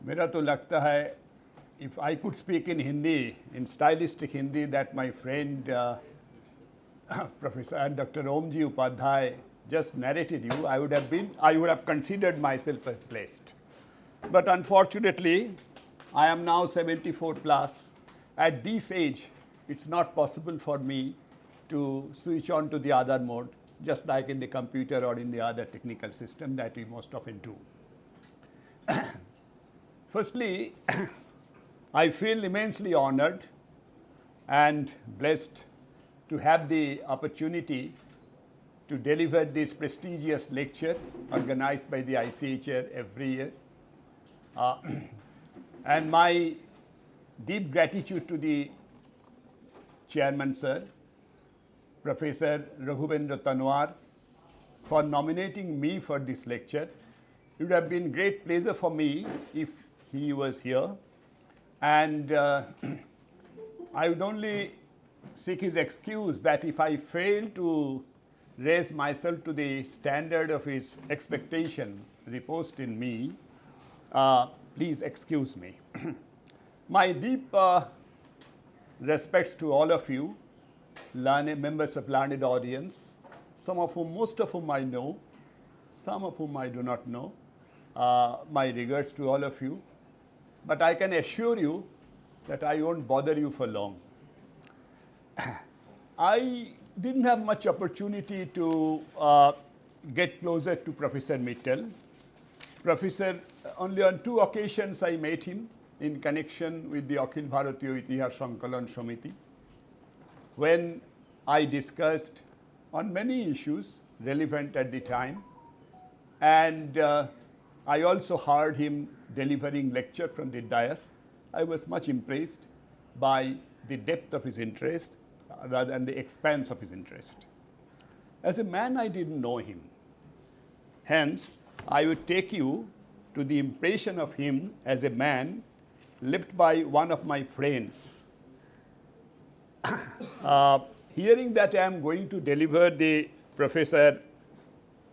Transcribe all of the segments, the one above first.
मेरा तो लगता है if I could speak in Hindi, in stylistic Hindi that my friend Professor Dr. Omji Upadhyay just narrated you, I would have considered myself as blessed. But unfortunately, I am now 74 plus. At this age, it's not possible for me to switch on to the other mode, just like in the computer or in the other technical system that we most often do. Firstly, I feel immensely honored and blessed to have the opportunity to deliver this prestigious lecture organized by the ICHR every year. And my deep gratitude to the chairman, sir, Professor Raghubendra Tanwar, for nominating me for this lecture. It would have been great pleasure for me if he was here. And I would only seek his excuse that if I fail to raise myself to the standard of his expectation reposed in me, please excuse me. My deep respects to all of you, members of learned audience, most of whom I know, some of whom I do not know. My regards to all of you. But I can assure you that I won't bother you for long. I didn't have much opportunity to get closer to Professor Mittal. Only on 2 occasions I met him in connection with the Akhil Bharatiya Itihas Sankalan Samiti, when I discussed on many issues relevant at the time, and I also heard him delivering lecture from the dais. I was much impressed by the depth of his interest rather than the expanse of his interest. As a man, I didn't know him. Hence, I would take you to the impression of him as a man left by one of my friends. Hearing that I am going to deliver the Professor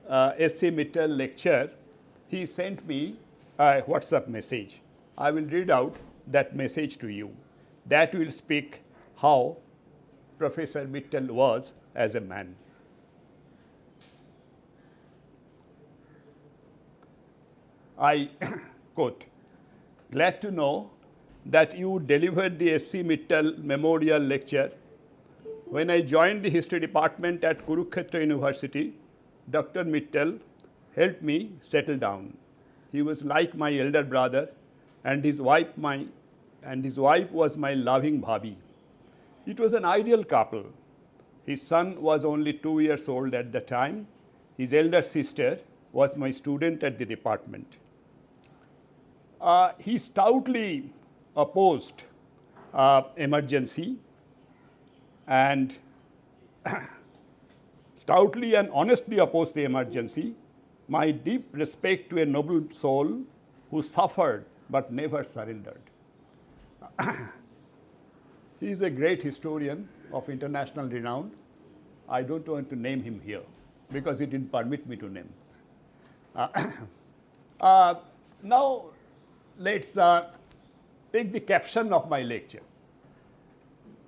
S.C. Mittal lecture, he sent me a WhatsApp message. I will read out that message to you. That will speak how Professor Mittal was as a man. I quote, "Glad to know that you delivered the S.C. Mittal Memorial Lecture. When I joined the History Department at Kurukshetra University, Dr. Mittal helped me settle down. He was like my elder brother, and his wife was my loving bhabhi. It was an ideal couple. His son was only 2 years old at the time. His elder sister was my student at the department. He stoutly opposed emergency and stoutly and honestly opposed the emergency. My deep respect to a noble soul who suffered but never surrendered." He is a great historian of international renown. I don't want to name him here because he didn't permit me to name. Now, let's take the caption of my lecture.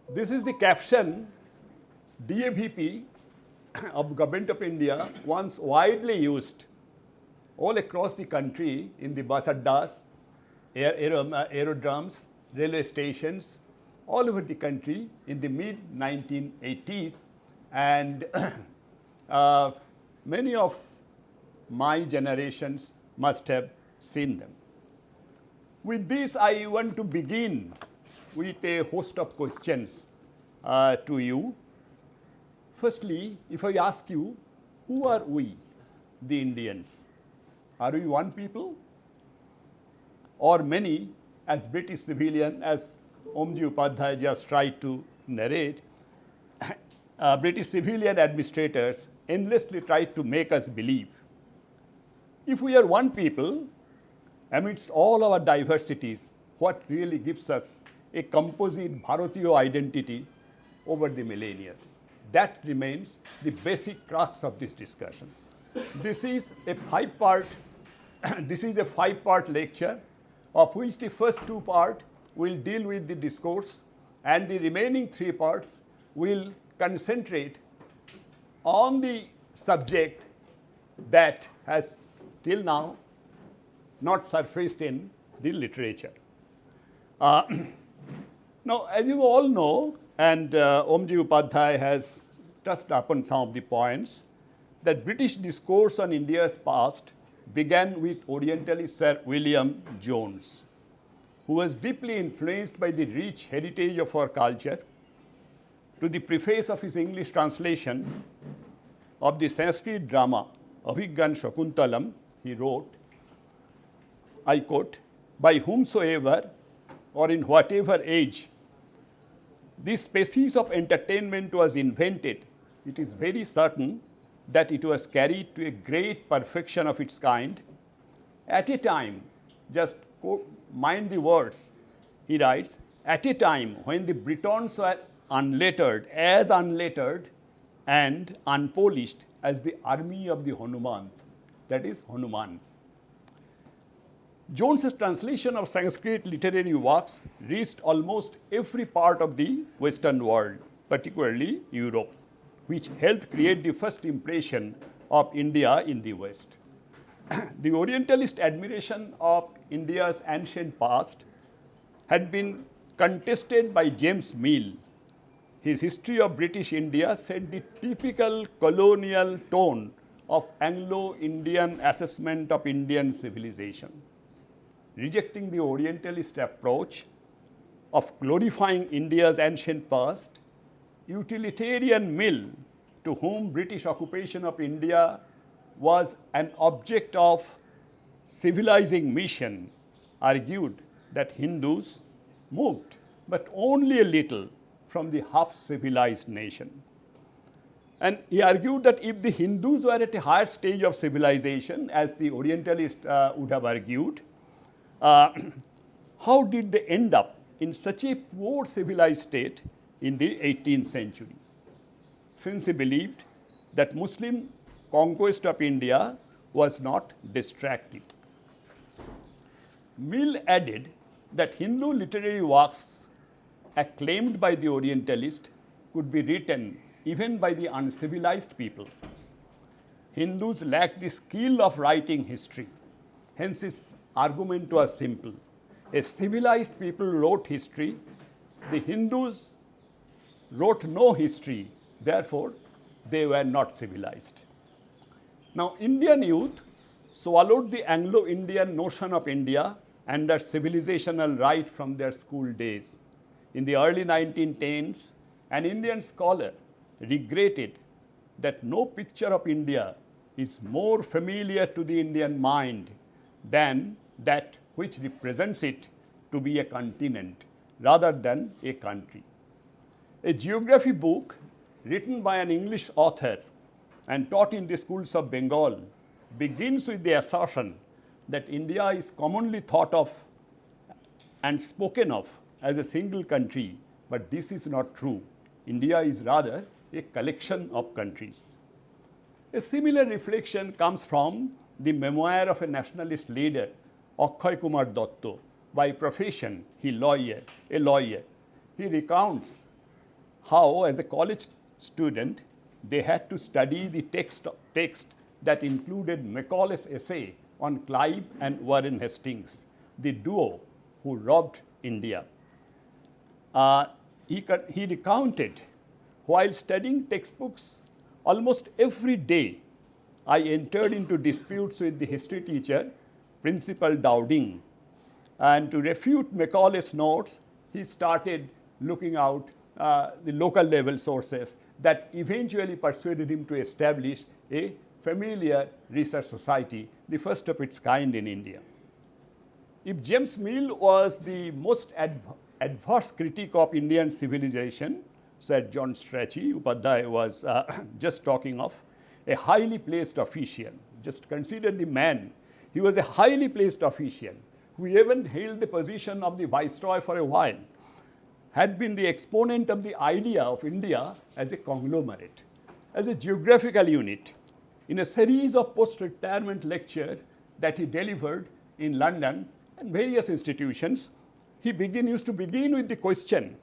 This is the caption DAVP of Government of India once widely used all across the country in the bus addas, aerodromes, railway stations, all over the country in the mid-1980s, and many of my generations must have seen them. With this, I want to begin with a host of questions to you. Firstly, if I ask you, who are we, the Indians? Are we one people? Or many, as British civilian, as Omji Upadhyay just tried to narrate, British civilian administrators endlessly tried to make us believe. If we are one people, amidst all our diversities, what really gives us a composite Bharatiya identity over the millennia? That remains the basic crux of this discussion. This is a 5-part lecture of which the first two parts will deal with the discourse and the remaining three parts will concentrate on the subject that has till now not surfaced in the literature. Now, as you all know, and Omji Upadhyay has touched upon some of the points, that British discourse on India's past began with Orientalist Sir William Jones, who was deeply influenced by the rich heritage of our culture. To the preface of his English translation of the Sanskrit drama Abhigyan Shakuntalam, he wrote, I quote, by whomsoever or in whatever age this species of entertainment was invented, it is very certain that it was carried to a great perfection of its kind at a time, just mind the words, he writes, at a time when the Britons were unlettered and unpolished as the army of the Hanuman, that is Hanuman. Jones's translation of Sanskrit literary works reached almost every part of the Western world, particularly Europe, which helped create the first impression of India in the West. The Orientalist admiration of India's ancient past had been contested by James Mill. His History of British India set the typical colonial tone of Anglo-Indian assessment of Indian civilization. Rejecting the Orientalist approach of glorifying India's ancient past, utilitarian Mill, to whom British occupation of India was an object of civilizing mission, argued that Hindus moved, but only a little, from the half-civilized nation. And he argued that if the Hindus were at a higher stage of civilization, as the Orientalists would have argued, how did they end up in such a poor civilized state in the 18th century? Since he believed that Muslim conquest of India was not destructive. Mill added that Hindu literary works acclaimed by the Orientalists could be written even by the uncivilized people. Hindus lacked the skill of writing history. Hence his argument was simple. A civilized people wrote history. The Hindus wrote no history. Therefore, they were not civilized. Now, Indian youth swallowed the Anglo-Indian notion of India under civilizational right from their school days. In the early 1910s, an Indian scholar regretted that no picture of India is more familiar to the Indian mind than that which represents it to be a continent rather than a country. A geography book written by an English author and taught in the schools of Bengal begins with the assertion that India is commonly thought of and spoken of as a single country, but this is not true. India is rather a collection of countries. A similar reflection comes from the memoir of a nationalist leader, Akshay Kumar Datta. By profession, a lawyer. He recounts how, as a college student, they had to study the text that included Macaulay's essay on Clive and Warren Hastings, the duo who robbed India. He recounted, while studying textbooks almost every day, I entered into disputes with the history teacher, Principal Dowding, and to refute Macaulay's notes, he started looking out the local level sources that eventually persuaded him to establish a familiar research society, the first of its kind in India. If James Mill was the most adverse critic of Indian civilization, said John Strachey, Upadhyay was just talking of, a highly placed official. Just consider the man. He was a highly placed official who even held the position of the viceroy for a while, had been the exponent of the idea of India as a conglomerate, as a geographical unit. In a series of post-retirement lectures that he delivered in London and various institutions, used to begin with the question.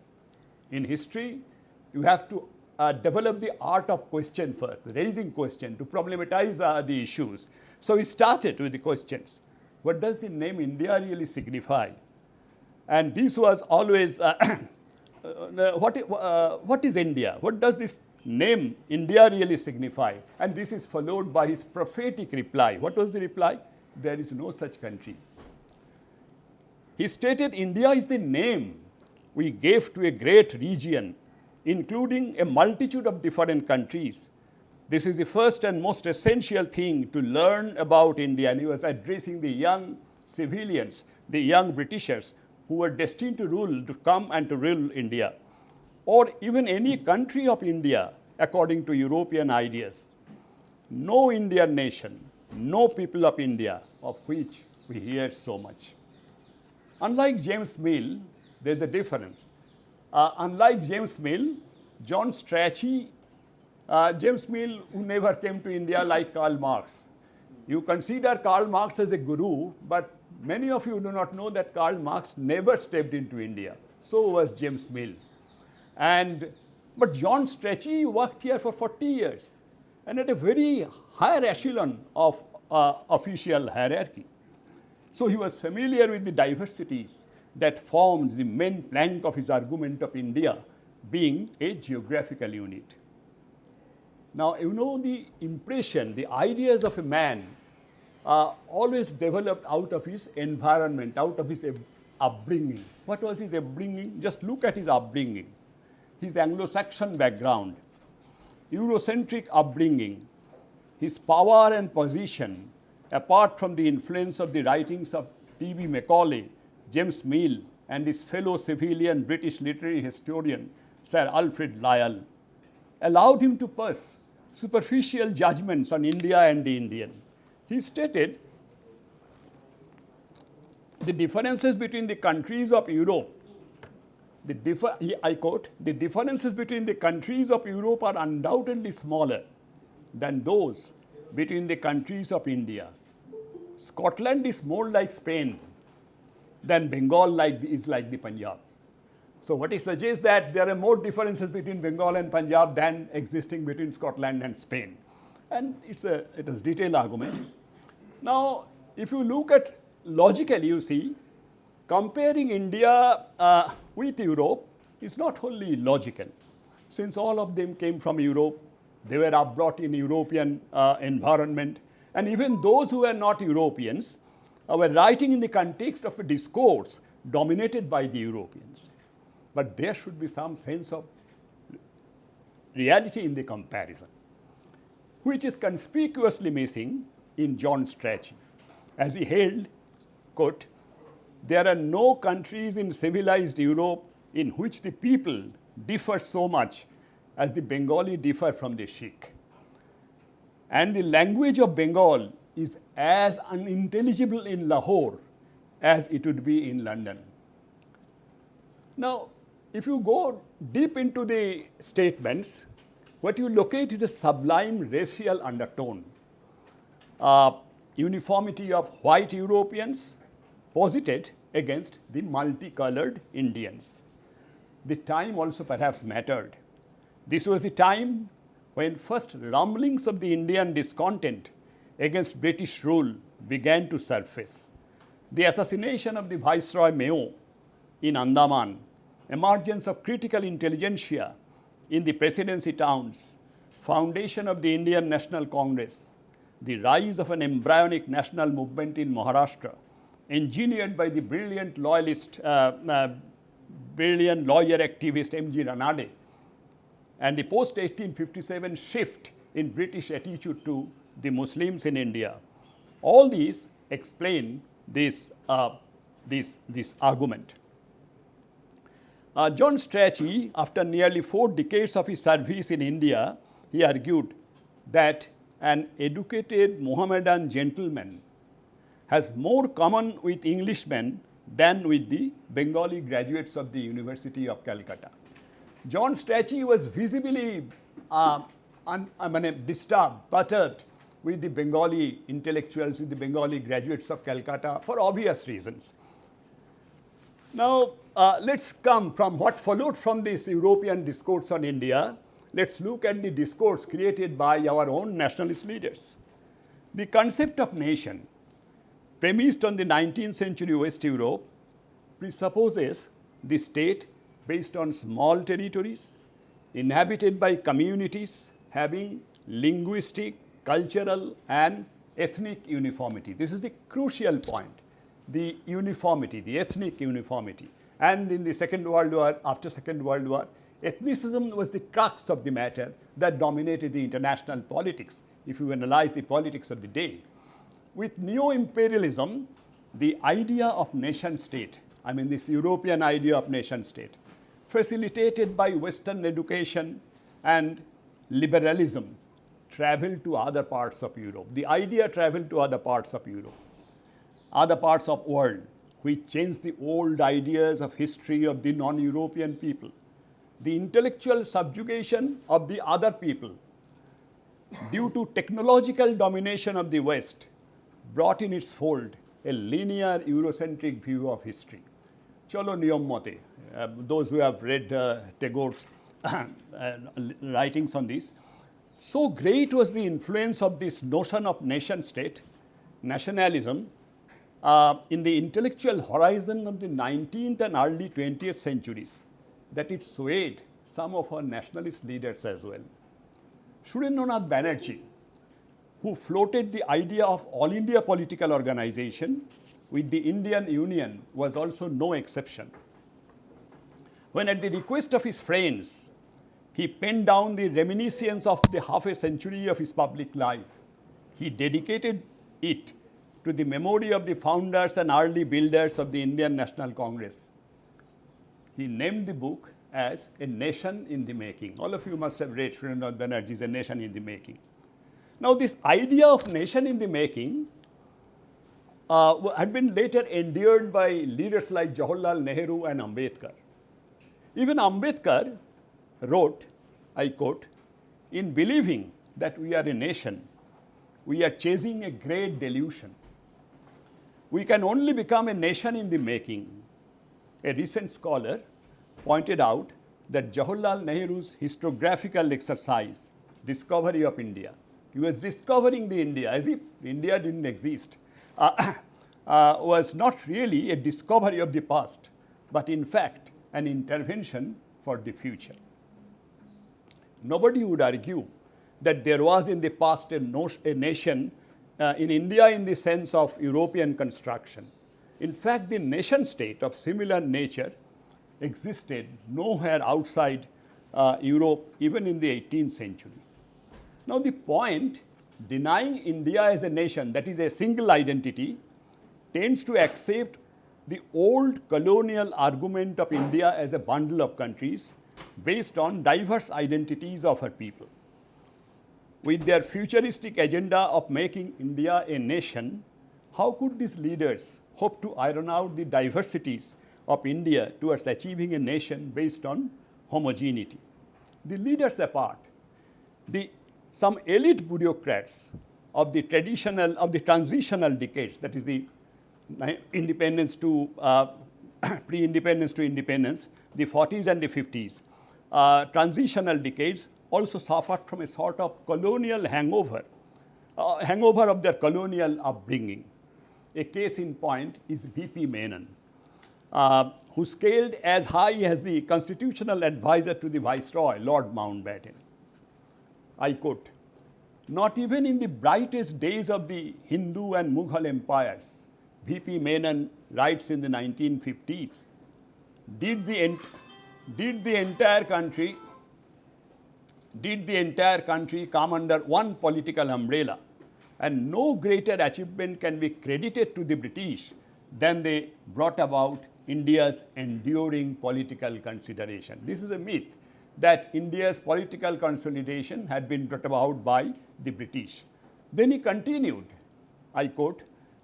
In history, you have to develop the art of question first, raising question to problematize the issues. So he started with the questions. What does the name India really signify? And this was always, what is India? What does this name India really signify? And this is followed by his prophetic reply. What was the reply? There is no such country. He stated India is the name we gave to a great region, including a multitude of different countries. This is the first and most essential thing to learn about India. And he was addressing the young civilians, the young Britishers who were destined to come and to rule India, or even any country of India according to European ideas. No Indian nation, no people of India, of which we hear so much. Unlike James Mill, there's a difference. Unlike James Mill, John Strachey, James Mill, who never came to India like Karl Marx. You consider Karl Marx as a guru, but many of you do not know that Karl Marx never stepped into India. So was James Mill. But John Strachey worked here for 40 years and at a very higher echelon of official hierarchy. So he was familiar with the diversities that formed the main plank of his argument of India being a geographical unit. Now, you know, the impression, the ideas of a man always developed out of his environment, out of his upbringing. What was his upbringing? Just look at his upbringing. His Anglo-Saxon background, Eurocentric upbringing, his power and position, apart from the influence of the writings of T.B. Macaulay, James Mill, and his fellow civilian British literary historian, Sir Alfred Lyall, allowed him to pass superficial judgments on India and the Indian. He stated the differences between the countries of Europe, I quote, the differences between the countries of Europe are undoubtedly smaller than those between the countries of India. Scotland is more like Spain than Bengal is like the Punjab. So what he suggests that there are more differences between Bengal and Punjab than existing between Scotland and Spain. And it is detailed argument. Now, if you look at logically, you see, comparing India with Europe is not wholly logical. Since all of them came from Europe, they were upbrought in European environment, and even those who were not Europeans were writing in the context of a discourse dominated by the Europeans. But there should be some sense of reality in the comparison, which is conspicuously missing in John Strachey, as he held, quote, there are no countries in civilized Europe in which the people differ so much as the Bengali differ from the Sikh. And the language of Bengal is as unintelligible in Lahore as it would be in London. Now, if you go deep into the statements, what you locate is a sublime racial undertone. Uniformity of white Europeans posited against the multicolored Indians. The time also perhaps mattered. This was the time when first rumblings of the Indian discontent against British rule began to surface. The assassination of the Viceroy Mayo in Andaman, emergence of critical intelligentsia in the presidency towns, foundation of the Indian National Congress, the rise of an embryonic national movement in Maharashtra, engineered by the brilliant loyalist, brilliant lawyer activist M.G. Ranade, and the post-1857 shift in British attitude to the Muslims in India. All these explain this argument. John Strachey, after nearly 4 decades of his service in India, he argued that an educated Mohammedan gentleman has more common with Englishmen than with the Bengali graduates of the University of Calcutta. John Strachey was visibly disturbed, perturbed with the Bengali intellectuals, with the Bengali graduates of Calcutta for obvious reasons. Now, let's come from what followed from this European discourse on India. Let's look at the discourse created by our own nationalist leaders. The concept of nation, premised on the 19th century West Europe, presupposes the state based on small territories, inhabited by communities having linguistic, cultural, and ethnic uniformity. This is the crucial point, the uniformity, the ethnic uniformity. And in the Second World War, after Second World War, ethnicism was the crux of the matter that dominated the international politics, if you analyze the politics of the day. With neo-imperialism, the idea of nation state, I mean this European idea of nation state, facilitated by Western education and liberalism, traveled to other parts of Europe. The idea traveled to other parts of Europe, other parts of world, which changed the old ideas of history of the non-European people. The intellectual subjugation of the other people due to technological domination of the West brought in its fold a linear Eurocentric view of history. Cholo niyam mote, those who have read Tagore's writings on this, so great was the influence of this notion of nation state, nationalism, in the intellectual horizon of the 19th and early 20th centuries, that it swayed some of our nationalist leaders as well. Surendranath Banerjee, who floated the idea of all India political organization with the Indian Union, was also no exception. When at the request of his friends, he penned down the reminiscence of the half a century of his public life, he dedicated it to the memory of the founders and early builders of the Indian National Congress. He named the book as A Nation in the Making. All of you must have read Surendranath Banerjee's A Nation in the Making. Now, this idea of nation in the making had been later endured by leaders like Jawaharlal Nehru and Ambedkar. Even Ambedkar wrote, I quote, "In believing that we are a nation, we are chasing a great delusion. We can only become a nation in the making." A recent scholar pointed out that Jawaharlal Nehru's historiographical exercise, Discovery of India, he was discovering the India as if India didn't exist, was not really a discovery of the past, but in fact an intervention for the future. Nobody would argue that there was in the past a nation in India in the sense of European construction. In fact, the nation state of similar nature existed nowhere outside Europe, even in the 18th century. Now, the point, denying India as a nation, that is a single identity, tends to accept the old colonial argument of India as a bundle of countries based on diverse identities of her people. With their futuristic agenda of making India a nation, how could these leaders hope to iron out the diversities of India towards achieving a nation based on homogeneity? The leaders apart, some elite bureaucrats of the transitional decades, that is the independence to pre-independence to independence, the 40s and the 50s, transitional decades, also suffered from a sort of colonial hangover of their colonial upbringing. A case in point is V.P. Menon, who scaled as high as the constitutional advisor to the Viceroy, Lord Mountbatten. I quote, "Not even in the brightest days of the Hindu and Mughal empires," V.P. Menon writes in the 1950s, did the entire country come under one political umbrella, and no greater achievement can be credited to the British than they brought about India's enduring political consideration. This is a myth, that India's political consolidation had been brought about by the British. Then he continued, I quote,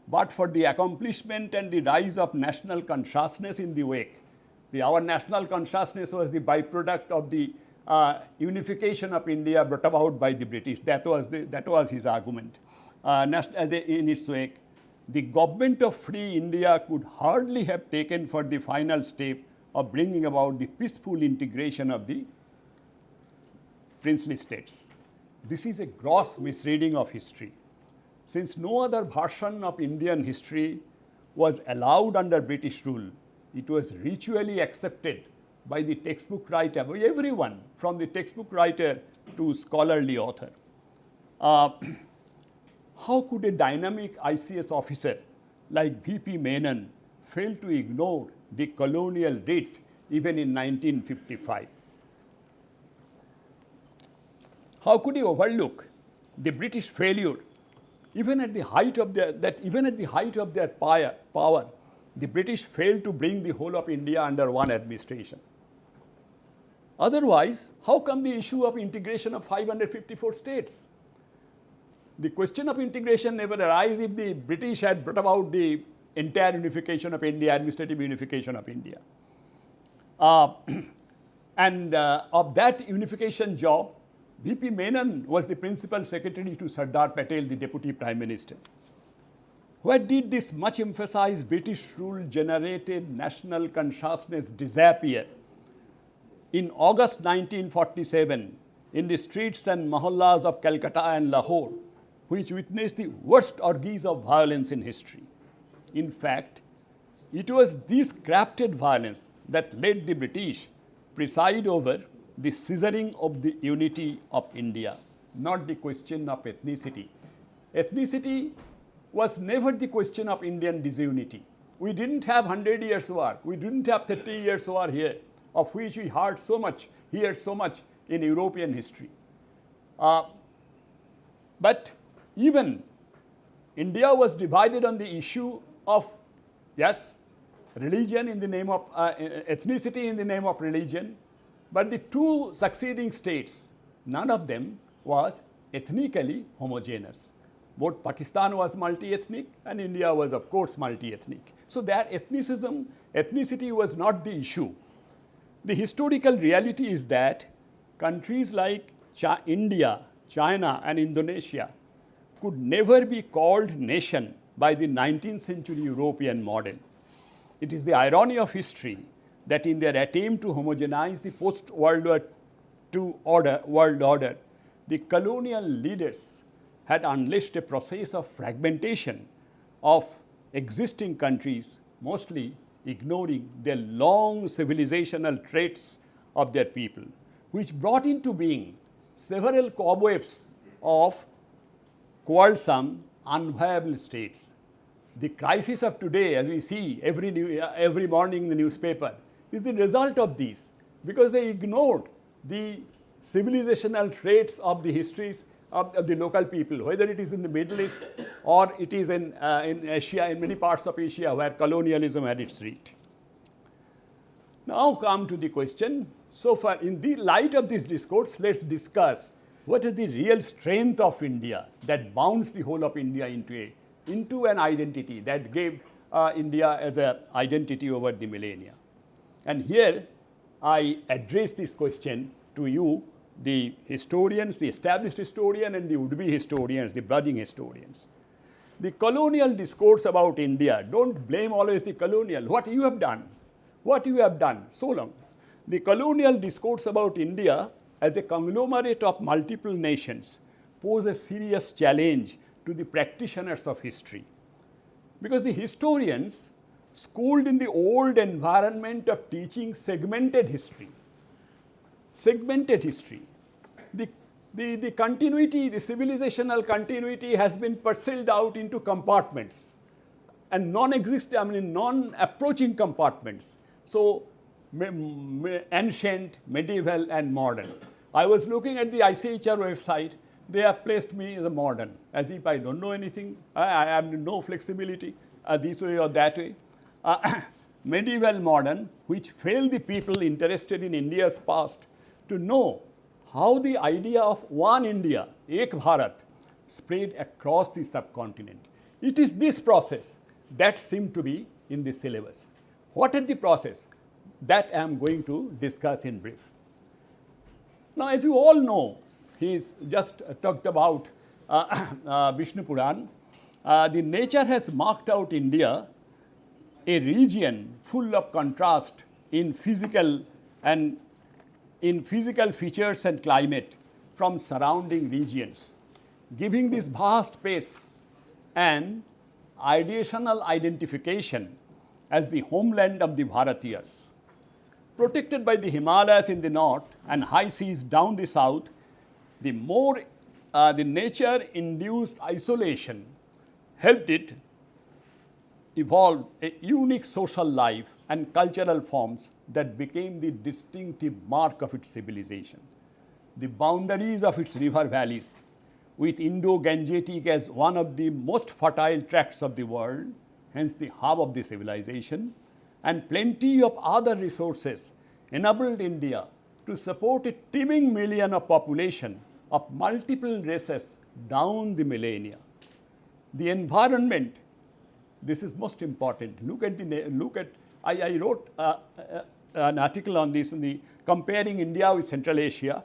"But for the accomplishment and the rise of national consciousness in the wake," our national consciousness was the byproduct of the unification of India brought about by the British. That was his argument. In its wake, the government of free India could hardly have taken for the final step of bringing about the peaceful integration of the princely states. This is a gross misreading of history. Since no other version of Indian history was allowed under British rule, it was ritually accepted by the textbook writer, by everyone, from the textbook writer to scholarly author. How could a dynamic ICS officer like VP Menon fail to ignore the colonial writ even in 1955? How could he overlook the British failure, even at the height of their power, the British failed to bring the whole of India under one administration? Otherwise, how come the issue of integration of 554 states? The question of integration never arises if the British had brought about the entire unification of India, administrative unification of India. Of that unification job, VP Menon was the principal secretary to Sardar Patel, the deputy prime minister. Where did this much emphasized British rule generated national consciousness disappear? In August 1947, in the streets and mohallas of Calcutta and Lahore, which witnessed the worst orgies of violence in history. In fact, it was this crafted violence that led the British preside over the scissoring of the unity of India, not the question of ethnicity. Ethnicity was never the question of Indian disunity. We didn't have 100 years war, we didn't have 30 years war here, of which we heard so much in European history. But even India was divided on the issue of, yes, religion in the name of ethnicity in the name of religion, but the two succeeding states, none of them was ethnically homogeneous. Both Pakistan was multi-ethnic and India was, of course, multi-ethnic. So that ethnicity was not the issue. The historical reality is that countries like India, China and Indonesia could never be called nation by the 19th century European model. It is the irony of history that in their attempt to homogenize the post-World War II world order, the colonial leaders had unleashed a process of fragmentation of existing countries, mostly ignoring the long civilizational traits of their people, which brought into being several cobwebs of quarrelsome, unviable states. The crisis of today, as we see every morning in the newspaper, is the result of these, because they ignored the civilizational traits of the histories of the local people, whether it is in the Middle East or it is in Asia, in many parts of Asia where colonialism had its root. Now come to the question, so far in the light of this discourse, let's discuss what is the real strength of India that bounds the whole of India into an identity that gave India as an identity over the millennia. And here I address this question to you, the historians, the established historian and the would-be historians, the budding historians. The colonial discourse about India, don't blame always the colonial, what you have done so long. The colonial discourse about India as a conglomerate of multiple nations pose a serious challenge to the practitioners of history. Because the historians, schooled in the old environment of teaching segmented history, the continuity, the civilizational continuity has been parceled out into compartments and non-approaching compartments. So, ancient, medieval and modern. I was looking at the ICHR website, they have placed me as a modern, as if I don't know anything, I have no flexibility this way or that way. Medieval modern, which failed the people interested in India's past to know how the idea of one India, Ek Bharat, spread across the subcontinent. It is this process that seemed to be in the syllabus. What is the process? That I am going to discuss in brief. Now, as you all know, he's just talked about Vishnu Puran. The nature has marked out India, a region full of contrast in physical features and climate from surrounding regions, giving this vast space an ideational identification as the homeland of the Bharatiyas. Protected by the Himalayas in the north and high seas down the south, the nature-induced isolation helped it evolve a unique social life and cultural forms that became the distinctive mark of its civilization. The boundaries of its river valleys, with Indo-Gangetic as one of the most fertile tracts of the world, hence the hub of the civilization, and plenty of other resources enabled India to support a teeming million of population of multiple races down the millennia. The environment, this is most important. I wrote an article on this, comparing India with Central Asia.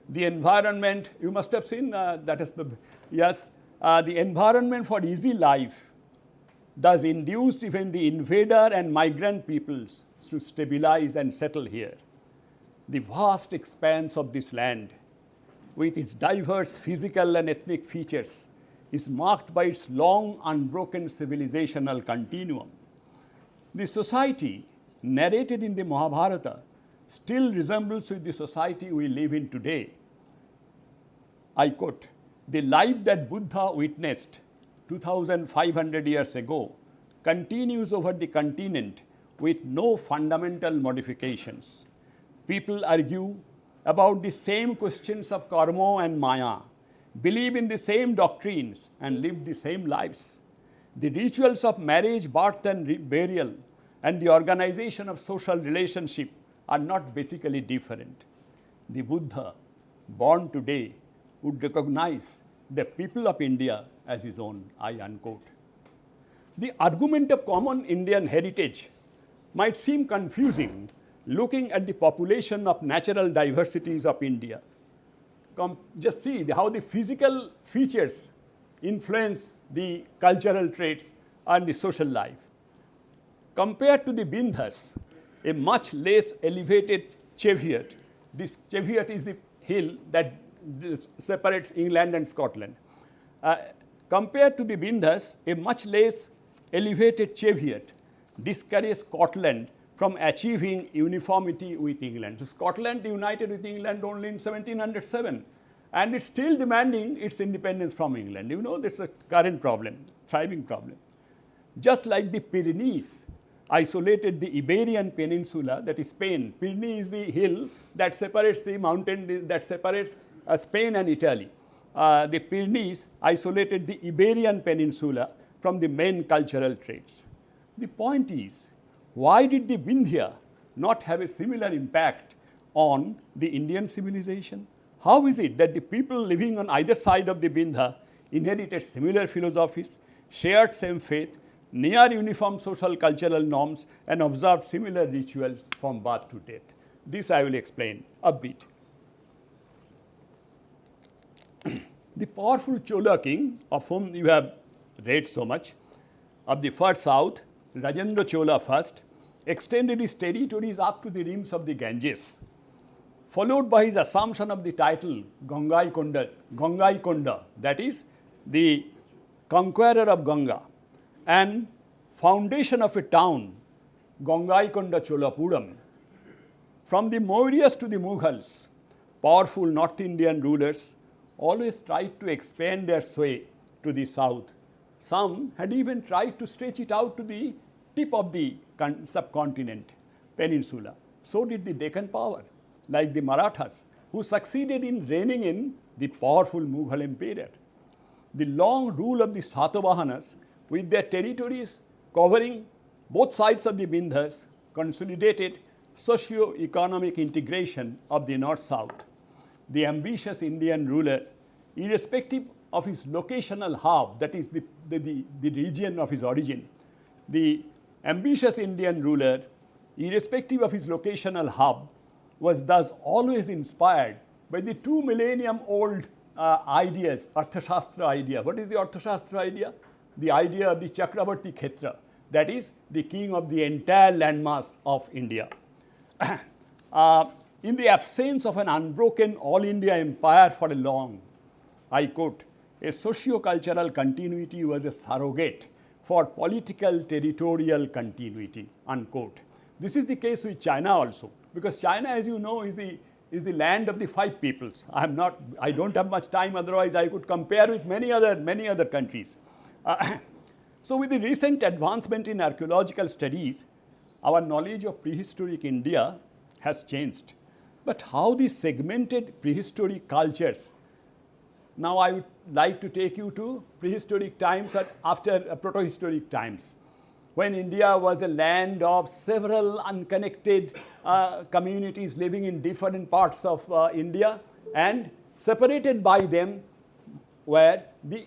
The environment, you must have seen the environment for easy life thus induced even the invader and migrant peoples to stabilize and settle here. The vast expanse of this land, with its diverse physical and ethnic features, is marked by its long unbroken civilizational continuum. The society narrated in the Mahabharata still resembles with the society we live in today. I quote, "The life that Buddha witnessed 2500 years ago continues over the continent with no fundamental modifications. People argue about the same questions of karma and maya, believe in the same doctrines, and live the same lives. The rituals of marriage, birth, and burial, and the organization of social relationship are not basically different. The Buddha, born today, would recognize the people of India as his own," I unquote. The argument of common Indian heritage might seem confusing looking at the population of natural diversities of India. Just see how the physical features influence the cultural traits and the social life. Compared to the Vindhyas, a much less elevated Cheviot, this Cheviot is the hill that separates England and Scotland. Compared to the Vindhyas, a much less elevated Cheviot discouraged Scotland from achieving uniformity with England. So Scotland united with England only in 1707, and it's still demanding its independence from England. You know, that's a current problem, thriving problem. Just like the Pyrenees isolated the Iberian Peninsula, that is Spain. Pyrenees is the hill that separates the mountain that separates Spain and Italy. The Pyrenees isolated the Iberian Peninsula from the main cultural traits. The point is, why did the Vindhya not have a similar impact on the Indian civilization? How is it that the people living on either side of the Vindhya inherited similar philosophies, shared same faith, near uniform social cultural norms, and observed similar rituals from birth to death? This I will explain a bit. The powerful Chola king, of whom you have read so much, of the far south, Rajendra Chola first, extended his territories up to the rims of the Ganges, followed by his assumption of the title Gangaikonda, that is the conqueror of Ganga, and foundation of a town, Gangaikonda Cholapuram. From the Mauryas to the Mughals, powerful North Indian rulers always tried to expand their sway to the south. Some had even tried to stretch it out to the tip of the subcontinent, peninsula. So did the Deccan power, like the Marathas, who succeeded in reigning in the powerful Mughal Empire. The long rule of the Satavahanas, with their territories covering both sides of the Vindhyas, consolidated socio-economic integration of the north-south. The ambitious Indian ruler, irrespective of his locational hub, that is the region of his origin, the ambitious Indian ruler, irrespective of his locational hub, was thus always inspired by the 2 millennium-old ideas, Arthashastra idea. What is the Arthashastra idea? The idea of the Chakravarti Khetra, that is the king of the entire landmass of India. In the absence of an unbroken all India empire for a long, I quote, a socio-cultural continuity was a surrogate for political territorial continuity, unquote. This is the case with China also, because China, as you know, is the land of the 5 peoples. I don't have much time, otherwise I could compare with many other countries. So with the recent advancement in archaeological studies, our knowledge of prehistoric India has changed. But how the segmented prehistoric cultures, now I would like to take you to prehistoric times or after protohistoric times, when India was a land of several unconnected communities living in different parts of India, and separated by them were the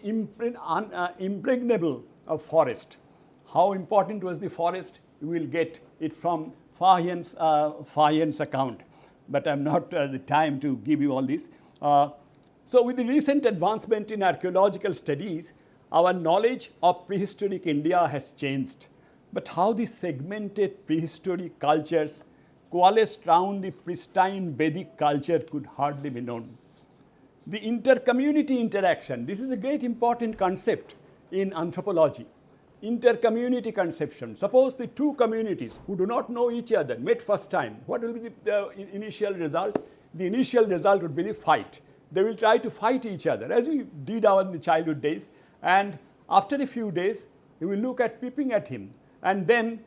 impregnable forest. How important was the forest? You will get it from Fahian's account, but I am not the time to give you all this. So with the recent advancement in archaeological studies, our knowledge of prehistoric India has changed. But how the segmented prehistoric cultures coalesced around the pristine Vedic culture could hardly be known. The inter-community interaction, this is a great important concept in anthropology. Inter-community conception. Suppose the 2 communities who do not know each other met first time, what will be the initial result? The initial result would be the fight. They will try to fight each other, as we did in the childhood days, and after a few days, you will look at peeping at him, and then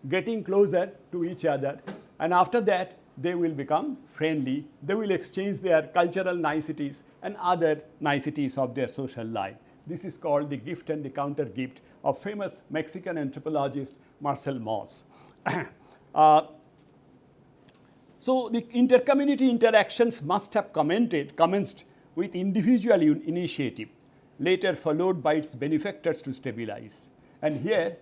getting closer to each other, and after that, they will become friendly. They will exchange their cultural niceties and other niceties of their social life. This is called the gift and the counter gift of famous Mexican anthropologist Marcel Mauss. So the inter-community interactions must have commenced with individual initiative, later followed by its benefactors to stabilize. And here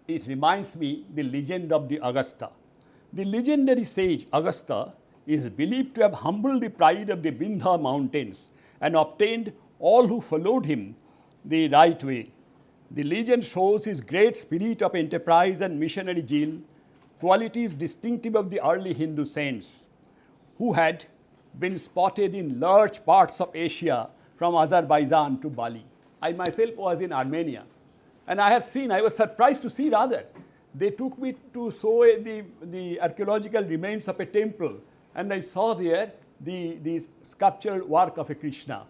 it reminds me the legend of the Agastya. The legendary sage Agastya is believed to have humbled the pride of the Vindhya mountains and obtained all who followed him the right way. The legend shows his great spirit of enterprise and missionary zeal, qualities distinctive of the early Hindu saints, who had been spotted in large parts of Asia from Azerbaijan to Bali. I myself was in Armenia, and I was surprised to see rather. They took me to show the archaeological remains of a temple, and I saw there the sculptural work of a Krishna.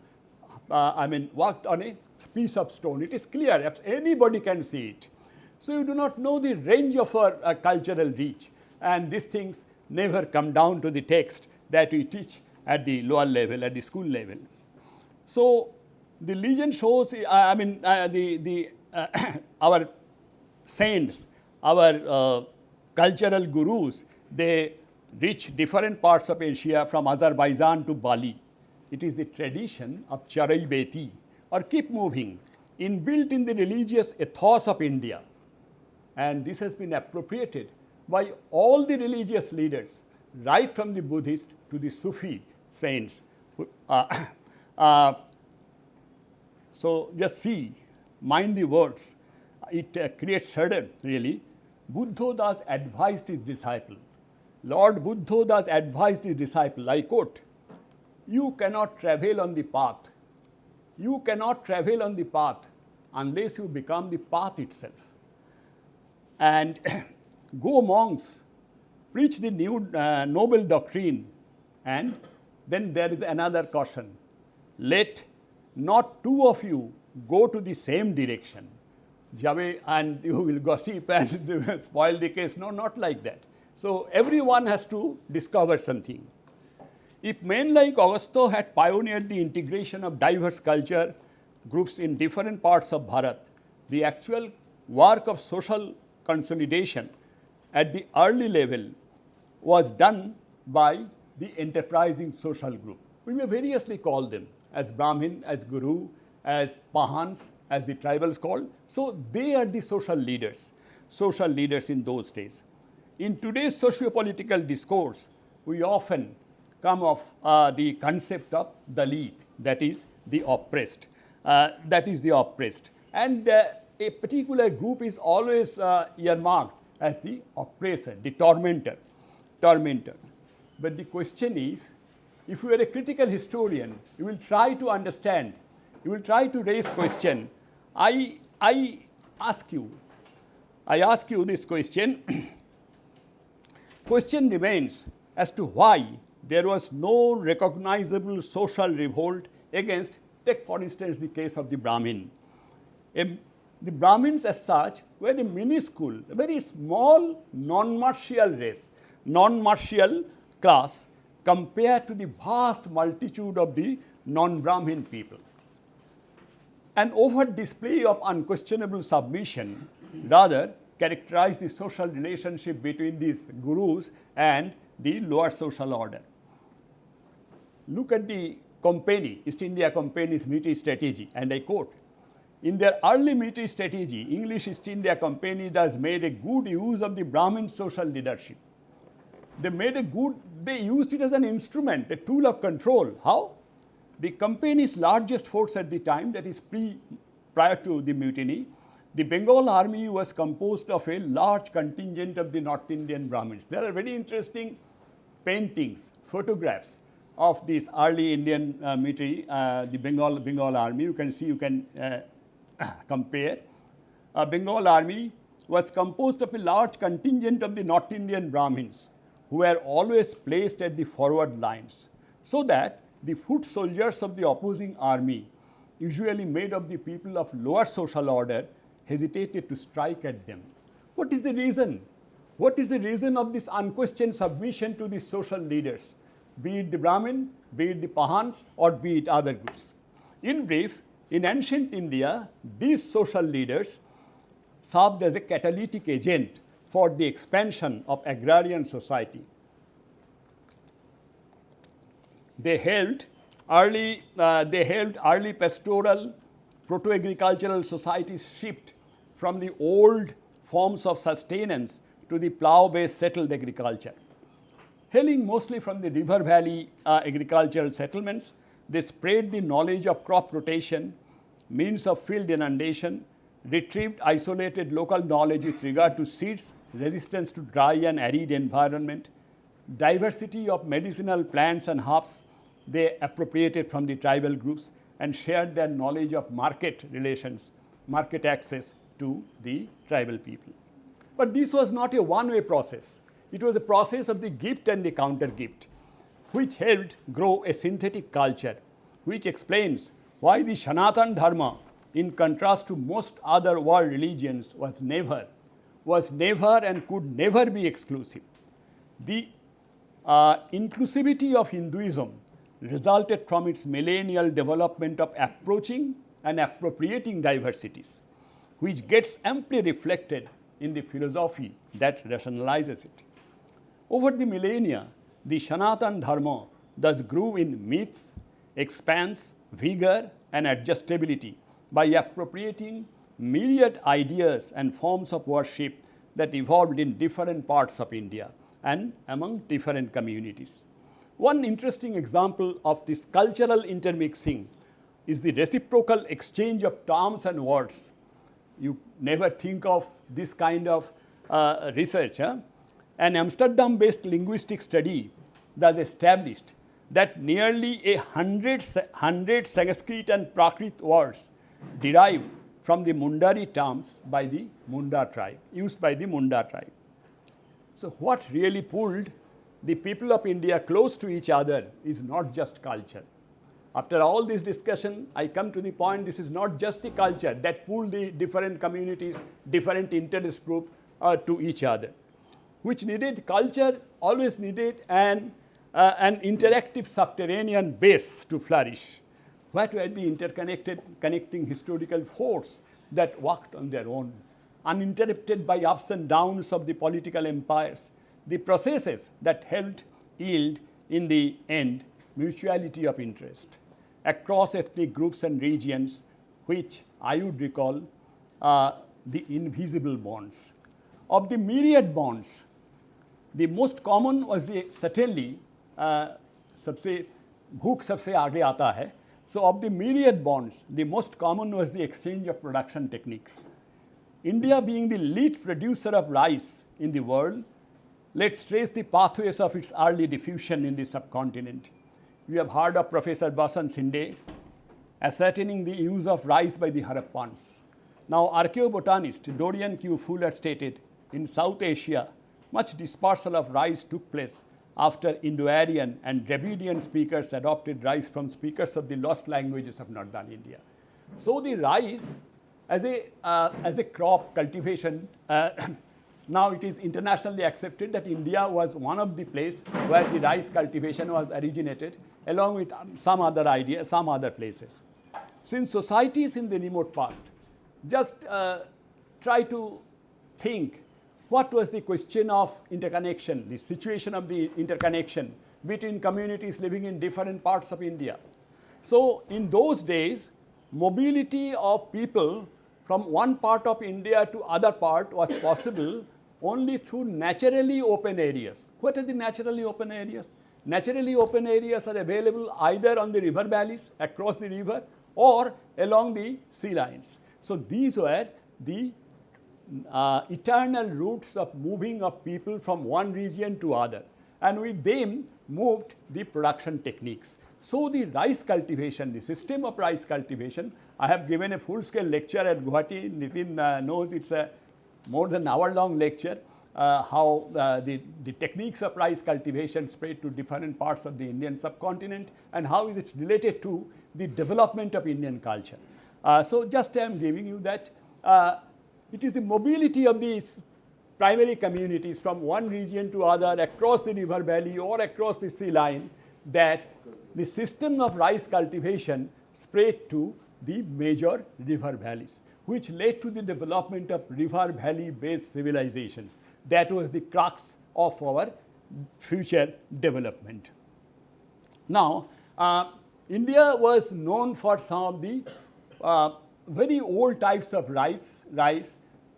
Worked on a piece of stone. It is clear, anybody can see it. So you do not know the range of our cultural reach, and these things never come down to the text that we teach at the lower level, at the school level. So the legend shows, our saints, our cultural gurus, they reach different parts of Asia from Azerbaijan to Bali. It is the tradition of Charai Beti, or keep moving, inbuilt in the religious ethos of India. And this has been appropriated by all the religious leaders, right from the Buddhist to the Sufi saints. So just see, mind the words. It creates shudder, really. Buddha advised his disciple. Lord Buddha advised his disciple, I quote, "You cannot travel on the path. You cannot travel on the path unless you become the path itself. And go monks, preach the new noble doctrine." And then there is another caution. Let not 2 of you go to the same direction. Jabe, and you will gossip and spoil the case. No, not like that. So everyone has to discover something. If men like Agastya had pioneered the integration of diverse culture groups in different parts of Bharat, the actual work of social consolidation at the early level was done by the enterprising social group. We may variously call them as Brahmin, as Guru, as Pahans, as the tribals called. So they are the social leaders in those days. In today's socio-political discourse, we often come of the concept of Dalit, that is the oppressed. And a particular group is always earmarked as the oppressor, the tormentor. But the question is, if you are a critical historian, you will try to understand, you will try to raise question. I ask you this question. Question remains as to why there was no recognizable social revolt against, take for instance the case of the Brahmin. The Brahmins as such were a minuscule, a very small non-martial race, non-martial class compared to the vast multitude of the non-Brahmin people. An overt display of unquestionable submission rather characterized the social relationship between these gurus and the lower social order. Look at the Company, East India Company's military strategy, and I quote, "In their early military strategy, English East India Company thus made a good use of the Brahmin social leadership." They used it as an instrument, a tool of control. How? The company's largest force at the time, that is prior to the mutiny, the Bengal army was composed of a large contingent of the North Indian Brahmins. There are very interesting paintings, photographs of this early Indian military, the Bengal army. You can see, you can compare. Bengal army was composed of a large contingent of the North Indian Brahmins who were always placed at the forward lines, so that the foot soldiers of the opposing army, usually made of the people of lower social order, hesitated to strike at them. What is the reason? What is the reason of this unquestioned submission to the social leaders, be it the Brahmin, be it the Pahans, or be it other groups? In brief, in ancient India, these social leaders served as a catalytic agent for the expansion of agrarian society. They helped early pastoral proto-agricultural societies shift from the old forms of sustenance to the plough-based settled agriculture. Hailing mostly from the river valley agricultural settlements, they spread the knowledge of crop rotation, means of field inundation, retrieved isolated local knowledge with regard to seeds, resistance to dry and arid environment, diversity of medicinal plants and herbs. They appropriated from the tribal groups and shared their knowledge of market relations, market access to the tribal people. But this was not a one-way process. It was a process of the gift and the counter-gift, which helped grow a synthetic culture, which explains why the Sanatan Dharma, in contrast to most other world religions, was never and could never be exclusive. The inclusivity of Hinduism resulted from its millennial development of approaching and appropriating diversities, which gets amply reflected in the philosophy that rationalizes it. Over the millennia, the Sanatan Dharma thus grew in myths, expanse, vigor, and adjustability by appropriating myriad ideas and forms of worship that evolved in different parts of India and among different communities. One interesting example of this cultural intermixing is the reciprocal exchange of terms and words. You never think of this kind of research. An Amsterdam-based linguistic study thus established that nearly 100 Sanskrit and Prakrit words derived from the Mundari terms by the Munda tribe, used by the Munda tribe. So what really pulled the people of India close to each other is not just culture. After all this discussion, I come to the point, this is not just the culture that pulled the different communities, different interest groups to each other, which needed culture, always needed an interactive subterranean base to flourish. What were the connecting historical force that worked on their own, uninterrupted by ups and downs of the political empires, the processes that helped yield in the end mutuality of interest across ethnic groups and regions, which I would recall the invisible bonds. Of the myriad bonds The most common was the certainly सबसे भूख सबसे आगे आता है. So of the myriad bonds, the most common was the exchange of production techniques. India being the lead producer of rice in the world, let's trace the pathways of its early diffusion in the subcontinent. We have heard of Professor Basan Sinde ascertaining the use of rice by the Harappans. Now, archaeobotanist Dorian Q. Fuller stated, in South Asia, much dispersal of rice took place after Indo-Aryan and Dravidian speakers adopted rice from speakers of the lost languages of northern India. So, the rice as a crop cultivation, now it is internationally accepted that India was one of the places where the rice cultivation was originated, along with some other places. Since societies in the remote past, just try to think what was the question of interconnection, the situation of the interconnection between communities living in different parts of India. So, in those days, mobility of people from one part of India to other part was possible only through naturally open areas. What are the naturally open areas? Naturally open areas are available either on the river valleys, across the river, or along the sea lines. So, these were the eternal routes of moving of people from one region to other, and with them moved the production techniques. So, the rice cultivation, the system of rice cultivation, I have given a full-scale lecture at Guwahati. Nitin knows it's a more than hour-long lecture, how the techniques of rice cultivation spread to different parts of the Indian subcontinent and how is it related to the development of Indian culture. So, just I am giving you that it is the mobility of these primary communities from one region to other across the river valley or across the sea line that the system of rice cultivation spread to the major river valleys, which led to the development of river valley based civilizations. That was the crux of our future development. Now, India was known for some of the very old types of rice,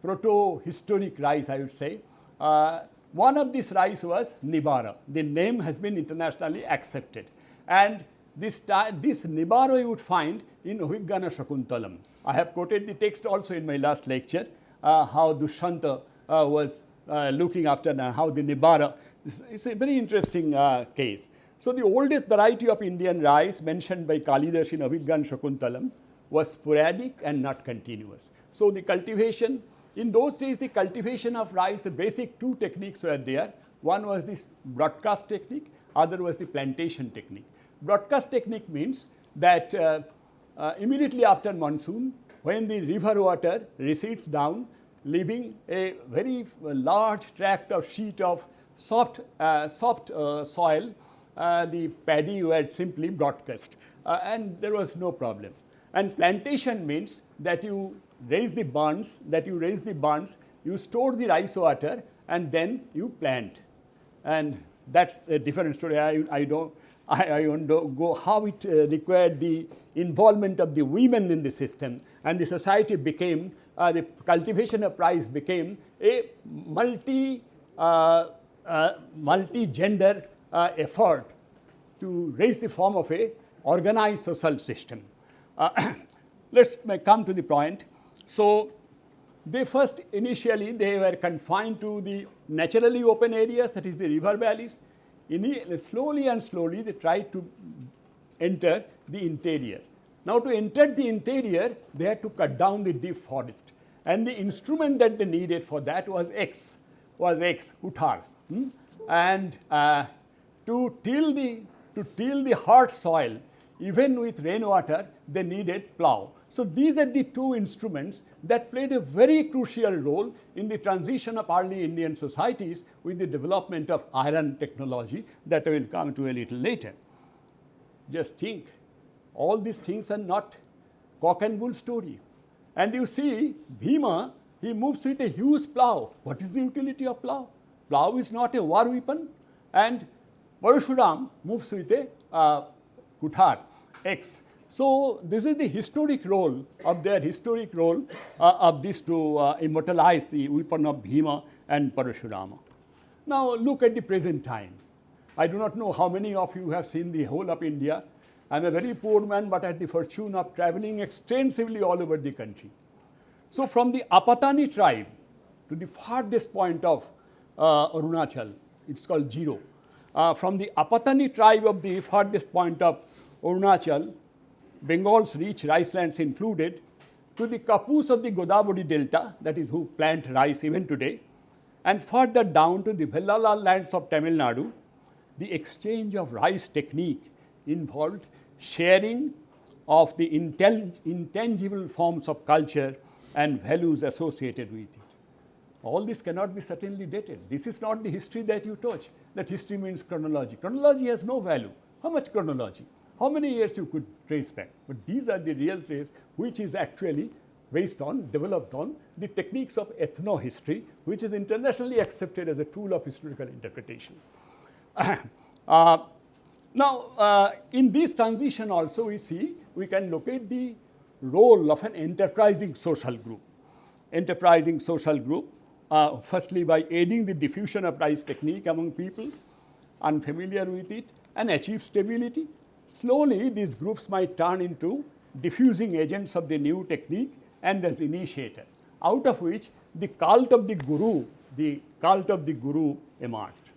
proto-historic rice, I would say. One of these rice was Nibara. The name has been internationally accepted. And this Nibara you would find in Abhignana Shakuntalam. I have quoted the text also in my last lecture, how Dushyanta was looking after how the Nibara. It's a very interesting case. So, the oldest variety of Indian rice mentioned by Kalidas in Abhignana Shakuntalam was sporadic and not continuous. So, the cultivation, in those days the cultivation of rice, the basic two techniques were there. One was this broadcast technique, other was the plantation technique. Broadcast technique means that immediately after monsoon, when the river water recedes down, leaving a very large tract of sheet of soft soil, the paddy were simply broadcast and there was no problem. And plantation means that you raise the bunds, you store the rice water and then you plant. And that's a different story. I don't go how it required the involvement of the women in the system, and the society became, the cultivation of rice became a multi-gender effort to raise the form of a organized social system. Let's come to the point. So, they first initially they were confined to the naturally open areas, that is the river valleys. Slowly and slowly they tried to enter the interior. Now, to enter the interior, they had to cut down the deep forest, and the instrument that they needed for that was kuthar. And to till the hard soil, even with rainwater, they needed plough. So, these are the two instruments that played a very crucial role in the transition of early Indian societies with the development of iron technology that I will come to a little later. Just think, all these things are not cock and bull story. And you see, Bhima, he moves with a huge plough. What is the utility of plough? Plough is not a war weapon. And Parashuram moves with a kuthar, X. So, this is the historic role of these two immortalize the weapon of Bhima and Parashurama. Now look at the present time. I do not know how many of you have seen the whole of India. I am a very poor man, but I had the fortune of traveling extensively all over the country. So from the Apatani tribe to the farthest point of Arunachal, it's called Zero. From the Apatani tribe of the farthest point of Arunachal, Bengal's rich rice lands included, to the Kapus of the Godavari Delta, that is who plant rice even today, and further down to the Vellala lands of Tamil Nadu, the exchange of rice technique involved sharing of the intangible forms of culture and values associated with it. All this cannot be certainly dated. This is not the history that you touch, that history means chronology. Chronology has no value. How much chronology? How many years you could trace back? But these are the real trace which is actually based on, developed on the techniques of ethnohistory, which is internationally accepted as a tool of historical interpretation. Now, in this transition also we see, we can locate the role of an enterprising social group. Enterprising social group, firstly by aiding the diffusion of rice technique among people unfamiliar with it and achieve stability. Slowly these groups might turn into diffusing agents of the new technique and as initiator, out of which the cult of the guru emerged.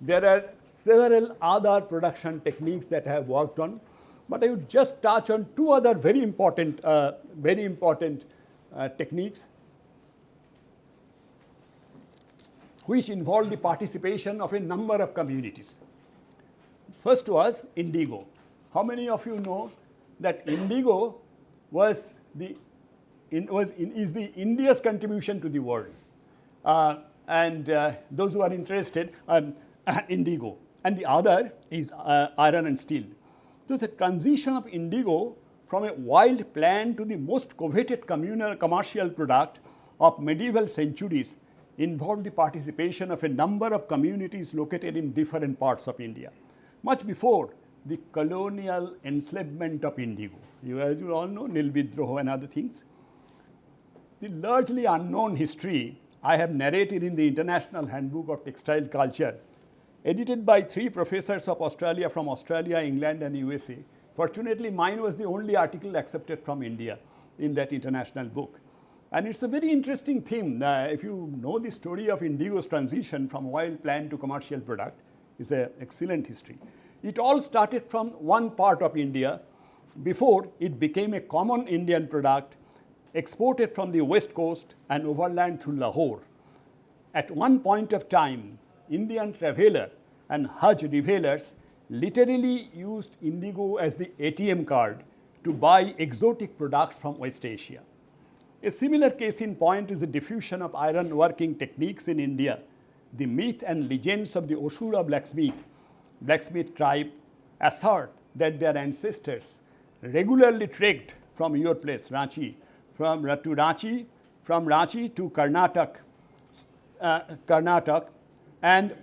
There are several other production techniques that I have worked on, but I would just touch on two other very important techniques which involve the participation of a number of communities. First was indigo. How many of you know that indigo is the India's contribution to the world? Those who are interested, indigo, and the other is iron and steel. So the transition of indigo from a wild plant to the most coveted commercial product of medieval centuries involved the participation of a number of communities located in different parts of India, much before the colonial enslavement of indigo. As you all know, Nil Vidroh and other things. The largely unknown history I have narrated in the International Handbook of Textile Culture, edited by 3 professors of Australia from Australia, England and USA. Fortunately, mine was the only article accepted from India in that international book. And it's a very interesting theme. If you know the story of indigo's transition from wild plant to commercial product, it's an excellent history. It all started from one part of India before it became a common Indian product exported from the west coast and overland through Lahore. At one point of time, Indian traveler and Hajj revelers literally used indigo as the ATM card to buy exotic products from West Asia. A similar case in point is the diffusion of iron working techniques in India. The myth and legends of the Osura blacksmith tribe assert that their ancestors regularly trekked from your place, Ranchi, from Ranchi to Karnataka, and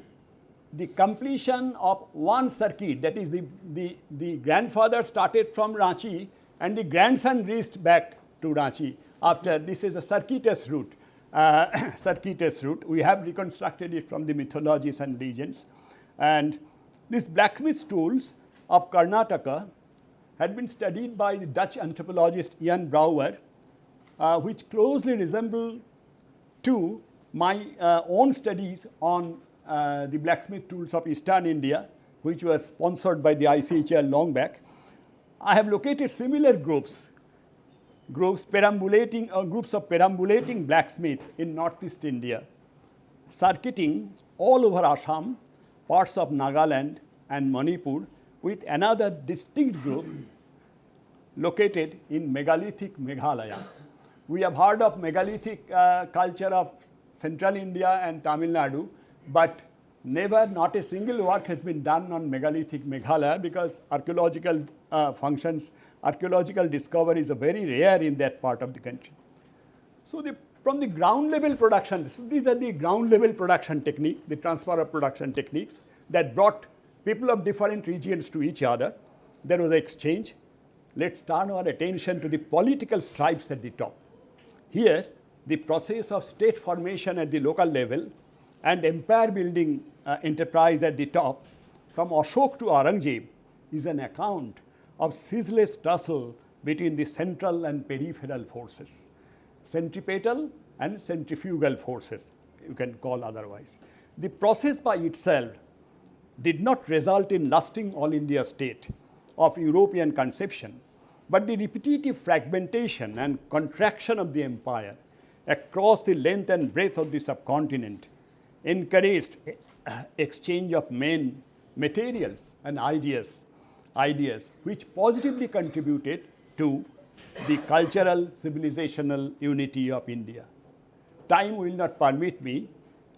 the completion of one circuit, that is the grandfather started from Ranchi and the grandson reached back to Ranchi. After this is a circuitous route. We have reconstructed it from the mythologies and legends. And these blacksmith tools of Karnataka had been studied by the Dutch anthropologist Jan Brouwer, which closely resemble to my own studies on the blacksmith tools of Eastern India, which was sponsored by the ICHR long back. I have located similar groups of perambulating blacksmith in northeast India, circuiting all over Assam, parts of Nagaland and Manipur, with another distinct group located in megalithic Meghalaya. We have heard of megalithic culture of central India and Tamil Nadu, but never, not a single work has been done on megalithic Meghalaya, because archaeological archaeological discoveries are very rare in that part of the country. So from the ground level production, so these are the ground level production technique, the transfer of production techniques that brought people of different regions to each other. There was an exchange. Let's turn our attention to the political stripes at the top. Here, the process of state formation at the local level and empire building enterprise at the top, from Ashok to Aurangzeb, is an account of ceaseless tussle between the central and peripheral forces, centripetal and centrifugal forces, you can call otherwise. The process by itself did not result in lasting all India state of European conception, but the repetitive fragmentation and contraction of the empire across the length and breadth of the subcontinent encouraged exchange of men, materials and ideas which positively contributed to the cultural civilizational unity of India. Time will not permit me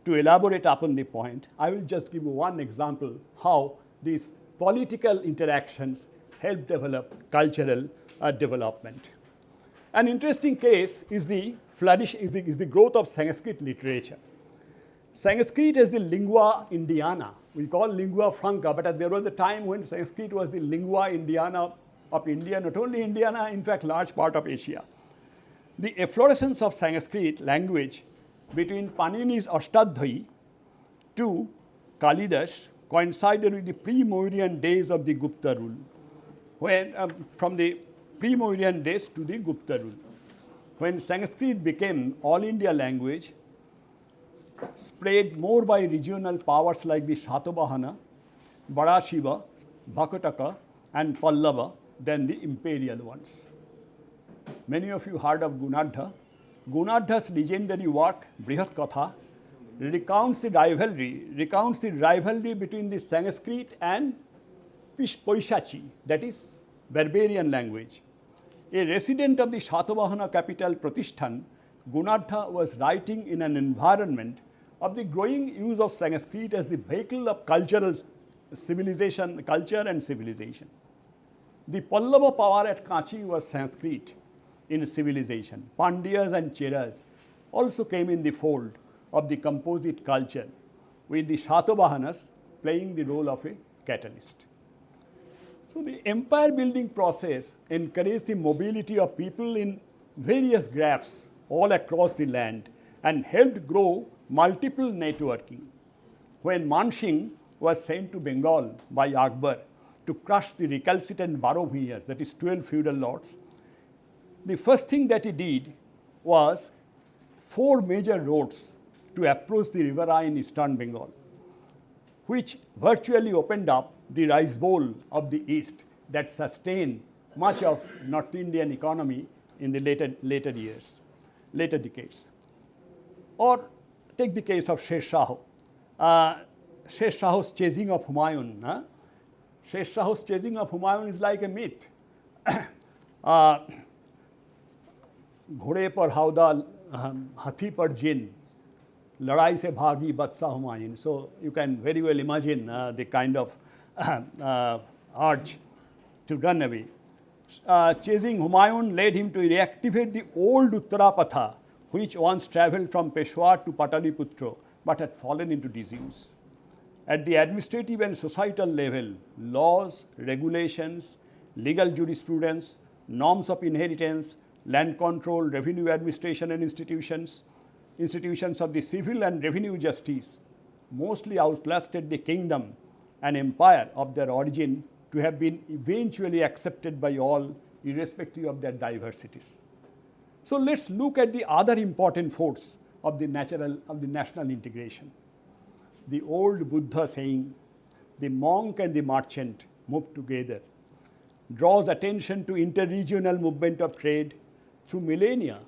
to elaborate upon the point. I will just give you one example how these political interactions help develop cultural development. An interesting case is the growth of Sanskrit literature. Sanskrit is the lingua indiana. We call lingua franca, but there was a time when Sanskrit was the lingua indiana of India, not only Indiana, in fact, large part of Asia. The efflorescence of Sanskrit language between Panini's Ashtadhyayi to Kalidas coincided with the pre-Mauryan days of the Gupta rule, when from the pre-Mauryan days to the Gupta rule, when Sanskrit became all India language, spread more by regional powers like the Satavahana, Barashiva, Bhakataka and Pallava than the imperial ones. Many of you heard of Gunadha. Gunadha's legendary work, Brihat Katha, recounts the rivalry between the Sanskrit and Poishachi, that is barbarian language. A resident of the Satavahana capital Pratishthan, Gunadha was writing in an environment of the growing use of Sanskrit as the vehicle of culture and civilization. The Pallava power at Kanchi was Sanskrit in civilization. Pandyas and Cheras also came in the fold of the composite culture, with the Satavahanas playing the role of a catalyst. So the empire building process encouraged the mobility of people in various graphs all across the land and helped grow multiple networking. When Mansingh was sent to Bengal by Akbar to crush the recalcitrant Baroviyas, that is 12 feudal lords, the first thing that he did was 4 major roads to approach the riverine in eastern Bengal, which virtually opened up the rice bowl of the east that sustained much of North Indian economy in the later decades. Or take the case of Sher Shah. Sher Shah's chasing of Humayun. Sher Shah's chasing of Humayun is like a myth. घोड़े पर हौदा हाथी पर जिन लड़ाई से भागी बदशाह Humayun. So you can very well imagine the kind of urge to run away. Chasing Humayun led him to reactivate the old Uttarapatha, which once travelled from Peshawar to Pataliputra but had fallen into disuse. At the administrative and societal level, laws, regulations, legal jurisprudence, norms of inheritance, land control, revenue administration and institutions of the civil and revenue justice mostly outlasted the kingdom and empire of their origin to have been eventually accepted by all irrespective of their diversities. So let's look at the other important force of the national integration. The old Buddha saying, the monk and the merchant move together, draws attention to interregional movement of trade through millennia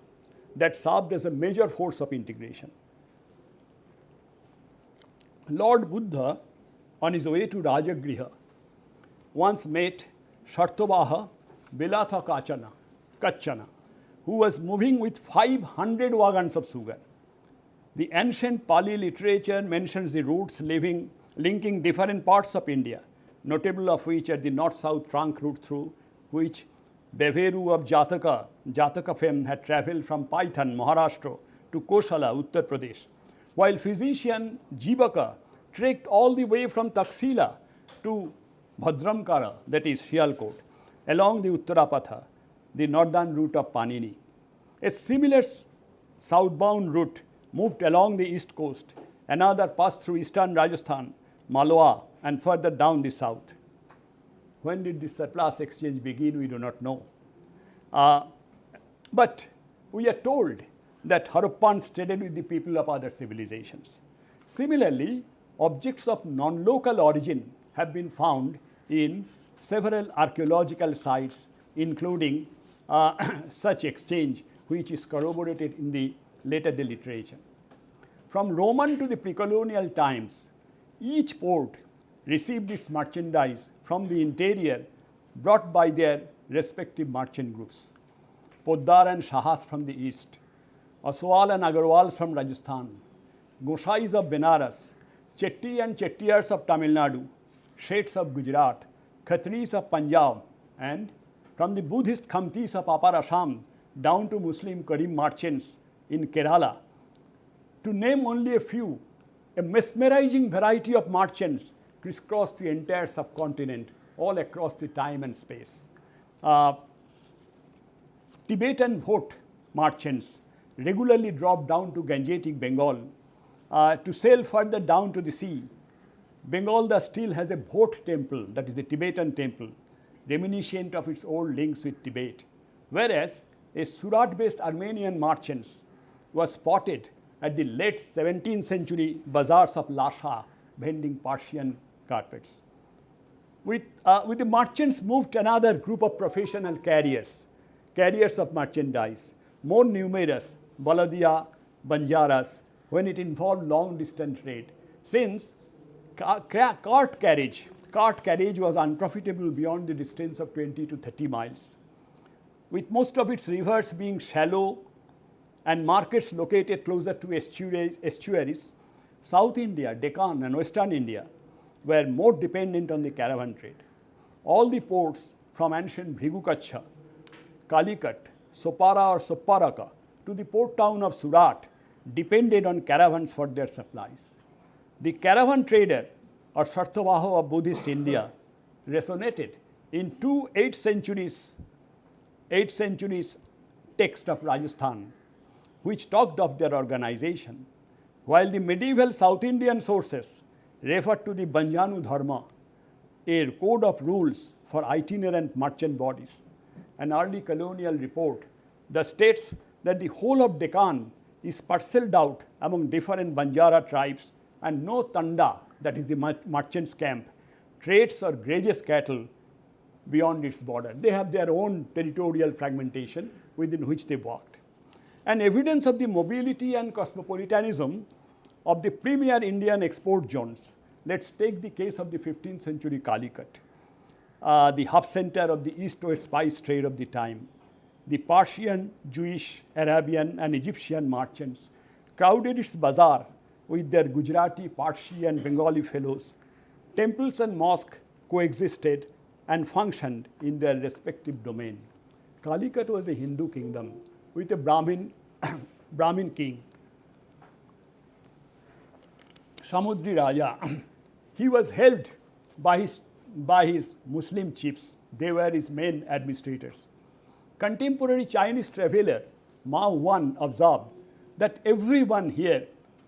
that served as a major force of integration. Lord Buddha, on his way to Rajagriha, once met Shartovaha Bilatha Kachana, who was moving with 500 wagons of sugar. The ancient Pali literature mentions the routes linking different parts of India, notable of which are the north-south trunk route through which Beveru of Jataka fame had travelled from Paithan, Maharashtra to Koshala, Uttar Pradesh, while physician Jivaka trekked all the way from Taxila to Bhadramkara, that is Sialkot, along the Uttarapatha, the northern route of Panini. A similar southbound route moved along the east coast Another passed through eastern Rajasthan, Malwa, and further down the south. When did this surplus exchange begin? We do not know. But we are told that Harappans traded with the people of other civilizations. Similarly, objects of non-local origin have been found in several archaeological sites, including such exchange, which is corroborated in the later day literature. From Roman to the pre-colonial times, each port received its merchandise from the interior brought by their respective merchant groups. Poddar and Shahas from the east, Aswal and Agarwals from Rajasthan, Gosais of Benares, Chetti and Chettiyars of Tamil Nadu, Sheths of Gujarat, Khatris of Punjab, and from the Buddhist Khamtis of Upper Assam down to Muslim Karim merchants in Kerala. To name only a few, a mesmerizing variety of merchants crisscrossed the entire subcontinent, all across the time and space. Tibetan Bhot merchants regularly dropped down to Gangetic Bengal to sail further down to the sea. Bengal thus still has a Bhot temple, that is a Tibetan temple, reminiscent of its old links with Tibet, whereas a Surat-based Armenian merchants was spotted at the late 17th century bazaars of Lhasa vending Persian carpets. With the merchants moved another group of professional carriers of merchandise, more numerous, Baladia, Banjaras, when it involved long distance trade, since cart carriage was unprofitable beyond the distance of 20 to 30 miles. With most of its rivers being shallow and markets located closer to estuaries, South India, Deccan and Western India were more dependent on the caravan trade. All the ports from ancient Bhrigukacha, Calicut, Sopara or Soparaka to the port town of Surat depended on caravans for their supplies. The caravan trader or Sartavaho of Buddhist India resonated in two 8th centuries text of Rajasthan, which talked of their organization, while the medieval South Indian sources referred to the Banjanu Dharma, a code of rules for itinerant merchant bodies. An early colonial report that states that the whole of Deccan is parceled out among different Banjara tribes and no Tanda, that is the merchant's camp, trades or grazes cattle beyond its border. They have their own territorial fragmentation within which they walked. An evidence of the mobility and cosmopolitanism of the premier Indian export zones. Let's take the case of the 15th century Calicut, the hub center of the east-west spice trade of the time. The Persian, Jewish, Arabian and Egyptian merchants crowded its bazaar with their Gujarati, Parsi and Bengali fellows. Temples and mosques coexisted and functioned in their respective domain. Calicut was a Hindu kingdom with a Brahmin king, Samudri Raja. He was helped by his Muslim chiefs. They were his main administrators. Contemporary Chinese traveler Mao Wan observed that everyone here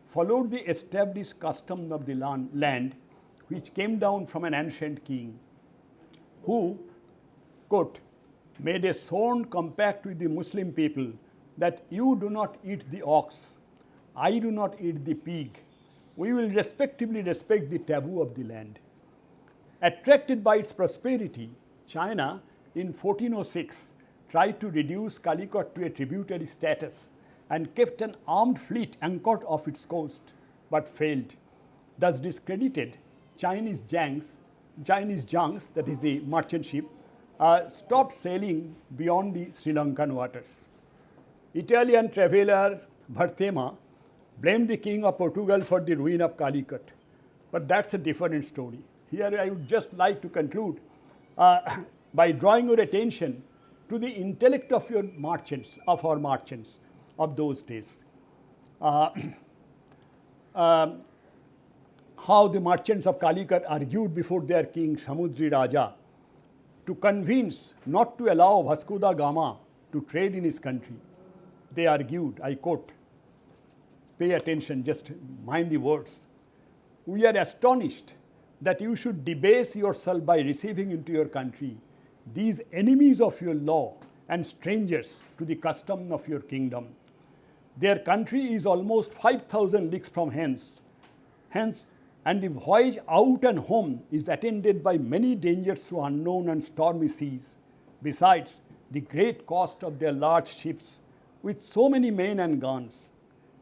followed the established custom of the land, which came down from an ancient king who, quote, made a sworn compact with the Muslim people that you do not eat the ox, I do not eat the pig. We will respectively respect the taboo of the land. Attracted by its prosperity, China in 1406 tried to reduce Calicut to a tributary status and kept an armed fleet anchored off its coast, but failed. Thus discredited, Chinese junks, that is the merchant ship, stopped sailing beyond the Sri Lankan waters. Italian traveler Varthema blamed the king of Portugal for the ruin of Calicut, but that's a different story. Here I would just like to conclude by drawing your attention to the intellect of our merchants of those days. How the merchants of Calicut argued before their king Samudri Raja to convince not to allow Vasco da Gama to trade in his country. They argued, I quote, pay attention, just mind the words. We are astonished that you should debase yourself by receiving into your country these enemies of your law and strangers to the custom of your kingdom. Their country is almost 5,000 leagues from hence, and the voyage out and home is attended by many dangers through unknown and stormy seas, besides the great cost of their large ships with so many men and guns.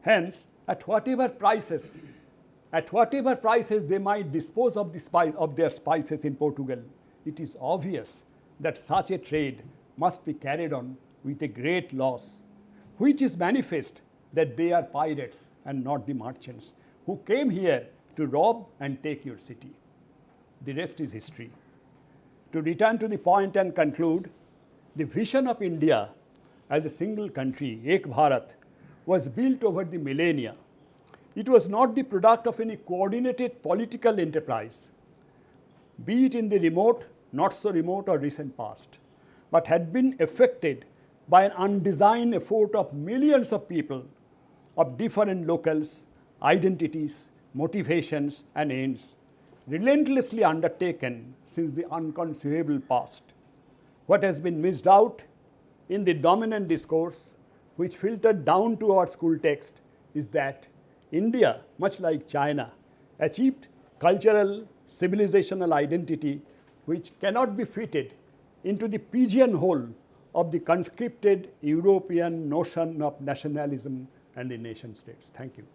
Hence, at whatever prices they might dispose of their spices in Portugal, it is obvious that such a trade must be carried on with a great loss, which is manifest that they are pirates and not the merchants who came here to rob and take your city. The rest is history. To return to the point and conclude, the vision of India as a single country, Ek Bharat, was built over the millennia. It was not the product of any coordinated political enterprise, be it in the remote, not so remote or recent past, but had been effected by an undesigned effort of millions of people of different locales, identities, motivations and ends, relentlessly undertaken since the unconceivable past. What has been missed out in the dominant discourse, which filtered down to our school text, is that India, much like China, achieved cultural, civilizational identity which cannot be fitted into the pigeonhole of the conscripted European notion of nationalism and the nation states. Thank you.